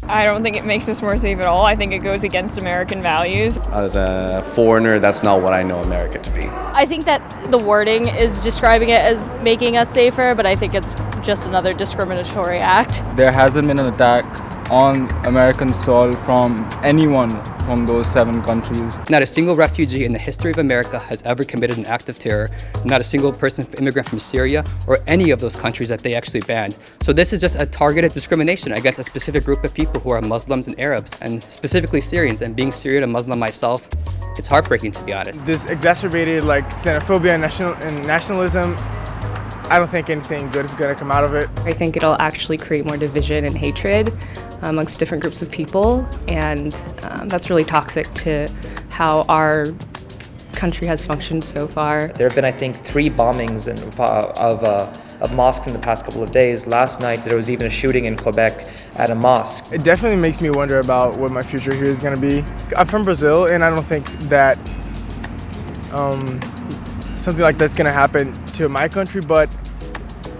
I don't think it makes us more safe at all. I think it goes against American values. As a foreigner, that's not what I know America to be. I think that the wording is describing it as making us safer, but I think it's just another discriminatory act. There hasn't been an attack on American soil from anyone from those 7 countries. Not a single refugee in the history of America has ever committed an act of terror. Not a single immigrant from Syria or any of those countries that they actually banned. So this is just a targeted discrimination against a specific group of people who are Muslims and Arabs, and specifically Syrians. And being Syrian and Muslim myself, it's heartbreaking, to be honest. This exacerbated xenophobia and nationalism. I don't think anything good is going to come out of it. I think it'll actually create more division and hatred amongst different groups of people, and that's really toxic to how our country has functioned so far. There have been, I think, 3 bombings of mosques in the past couple of days. Last night, there was even a shooting in Quebec at a mosque. It definitely makes me wonder about what my future here is going to be. I'm from Brazil, and I don't think that something like that's going to happen to my country, but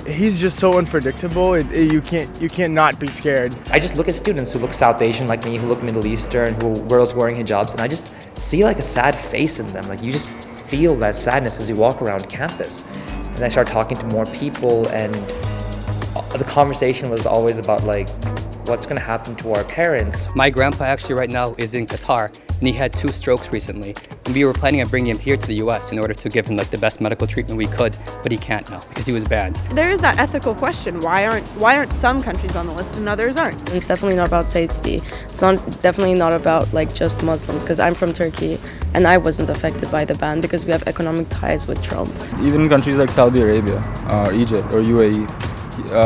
he's just so unpredictable. You can't not be scared. I just look at students who look South Asian like me, who look Middle Eastern, who are girls wearing hijabs, and I just see like a sad face in them. Like you just feel that sadness as you walk around campus. And I start talking to more people, and the conversation was always about like, what's going to happen to our parents. My grandpa actually right now is in Qatar, and he had 2 strokes recently. And we were planning on bringing him here to the US in order to give him the best medical treatment we could, but he can't now because he was banned. There is that ethical question. Why aren't some countries on the list and others aren't? It's definitely not about safety. It's definitely not about just Muslims, because I'm from Turkey and I wasn't affected by the ban because we have economic ties with Trump. Even in countries like Saudi Arabia, or Egypt, or UAE,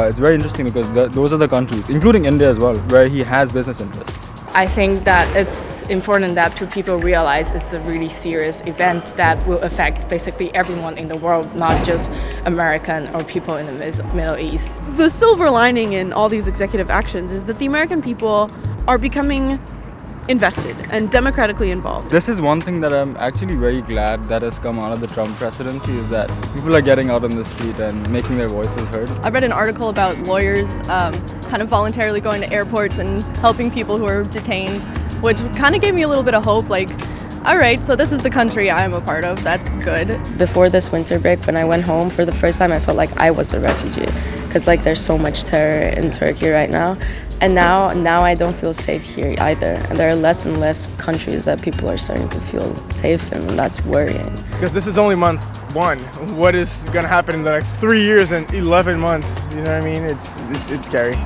it's very interesting because those are the countries, including India as well, where he has business interests. I think that it's important that people realize it's a really serious event that will affect basically everyone in the world, not just American or people in the Middle East. The silver lining in all these executive actions is that the American people are becoming invested and democratically involved. This is one thing that I'm actually very glad that has come out of the Trump presidency, is that people are getting out on the street and making their voices heard. I read an article about lawyers kind of voluntarily going to airports and helping people who are detained, which kind of gave me a little bit of hope, like, all right, so this is the country I'm a part of, that's good. Before this winter break, when I went home, for the first time I felt like I was a refugee, because there's so much terror in Turkey right now. And now I don't feel safe here either. And there are less and less countries that people are starting to feel safe in, and that's worrying. Because this is only month 1. What is going to happen in the next 3 years and 11 months? You know what I mean? It's scary.